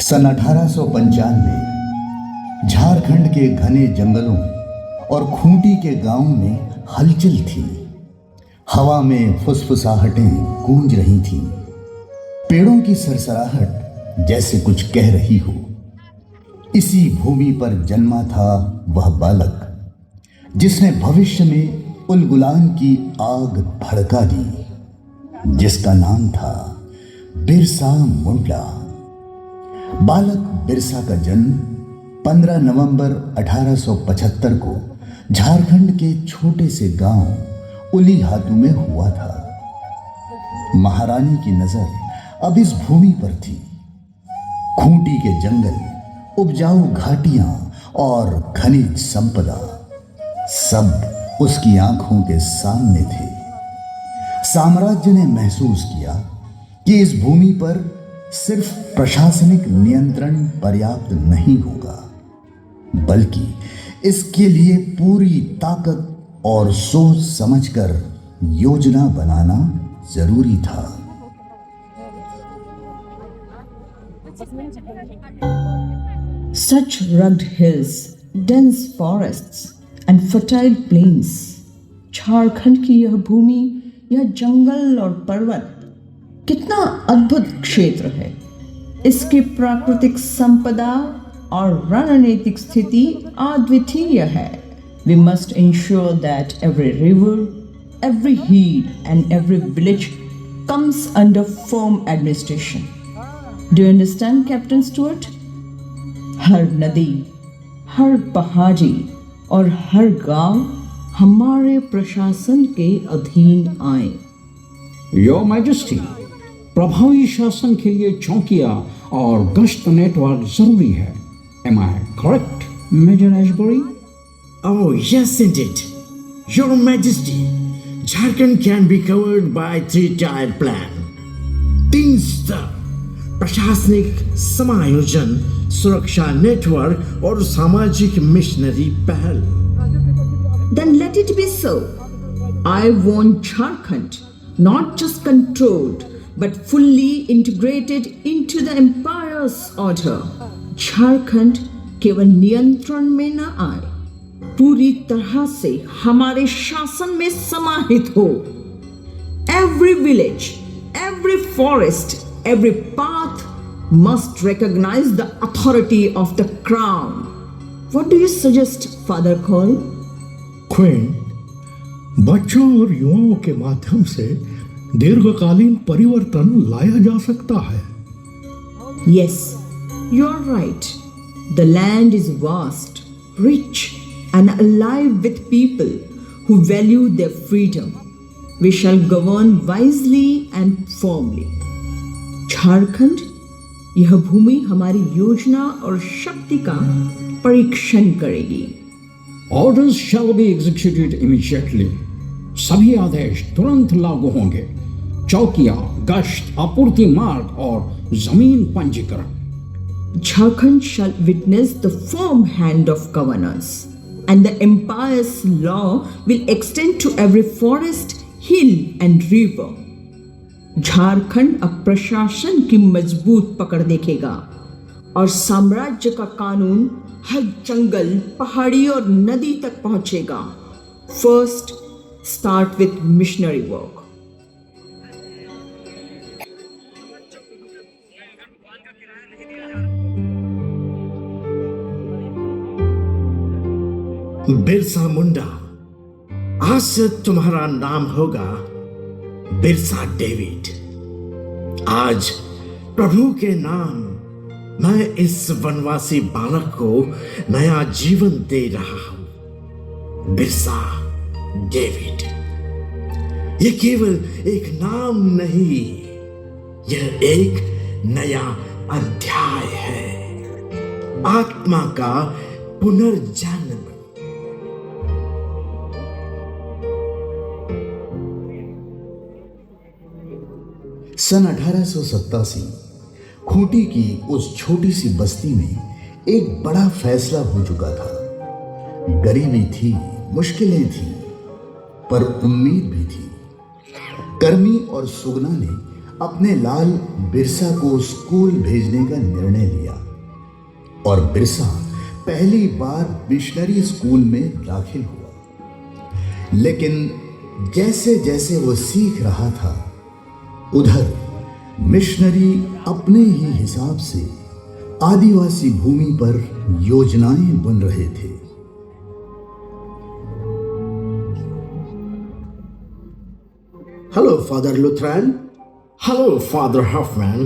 सन 1895 झारखंड के घने जंगलों और खूंटी के गांव में हलचल थी। हवा में फुसफुसाहटें गूंज रही थीं। पेड़ों की सरसराहट जैसे कुछ कह रही हो। इसी भूमि पर जन्मा था वह बालक जिसने भविष्य में उलगुलान की आग भड़का दी, जिसका नाम था बिरसा मुंडा। बालक बिरसा का जन्म 15 नवंबर 1875 को झारखंड के छोटे से गांव उलीहातू में हुआ था। महारानी की नजर अब इस भूमि पर थी। खूंटी के जंगल, उपजाऊ घाटियां और खनिज संपदा सब उसकी आंखों के सामने थे। साम्राज्य ने महसूस किया कि इस भूमि पर सिर्फ प्रशासनिक नियंत्रण पर्याप्त नहीं होगा, बल्कि इसके लिए पूरी ताकत और सोच समझकर योजना बनाना जरूरी था। Such rugged hills, dense forests and fertile plains, Jharkhand की यह भूमि, यह जंगल और पर्वत कितना अद्भुत क्षेत्र है। इसकी प्राकृतिक संपदा और रणनीतिक स्थिति अद्वितीय है। We must ensure that every river, every hill and every village comes under firm administration. Do you understand, Captain Stuart? हर नदी, हर पहाड़ी और हर गांव हमारे प्रशासन के अधीन आए। योर मैजेस्टी, प्रभावी शासन के लिए चौकिया और गश्त नेटवर्क जरूरी है। Am I correct, Major Ashbury? Oh, yes, indeed. Your Majesty, Jharkhand can be covered by three-tier plan. 3 स्तर: प्रशासनिक समायोजन, सुरक्षा नेटवर्क और सामाजिक मिशनरी पहल। Then let it be so. I want Jharkhand not just controlled but fully integrated into the empire's order. Jharkhand केवल नियंत्रण में न आए, पूरी तरह से हमारे शासन में समाहित हो। Every village, every forest, every path must recognize the authority of the crown. What do you suggest, Father Cole? Queen, बच्चों और युवाओं के माध्यम से दीर्घकालीन परिवर्तन लाया जा सकता है। Yes, you're right. The land is vast, rich, and alive with people who value their freedom. We shall govern wisely and firmly. Jharkhand, यह भूमि हमारी योजना और शक्ति का परीक्षण करेगी। Orders shall be executed immediately. सभी आदेश तुरंत लागू होंगे। चौकिया, गश्त, आपूर्ति मार्ग और जमीन पंजीकरण। Jharkhand shall witness the firm hand of governors, and the empire's law will extend to every forest, hill and river. Jharkhand अब प्रशासन की मजबूत पकड़ देखेगा और साम्राज्य का कानून हर जंगल, पहाड़ी और नदी तक पहुंचेगा। First, start with missionary work. Birsa Munda, आज से तुम्हारा नाम होगा बिरसा डेविड। आज प्रभु के नाम मैं इस वनवासी बालक को नया जीवन दे रहा हूं। बिरसा डेविड, यह केवल एक नाम नहीं, यह एक नया अध्याय है। आत्मा का पुनर्जन्म। सन 1887 खूंटी की उस छोटी सी बस्ती में एक बड़ा फैसला हो चुका था। गरीबी थी, मुश्किलें थी, पर उम्मीद भी थी। कर्मी और सुगना ने अपने लाल बिरसा को स्कूल भेजने का निर्णय लिया और बिरसा पहली बार मिशनरी स्कूल में दाखिल हुआ। लेकिन जैसे जैसे वो सीख रहा था, उधर मिशनरी अपने ही हिसाब से आदिवासी भूमि पर योजनाएं बुन रहे थे। Hello, Father Lutheran. Hello, Father Hoffman.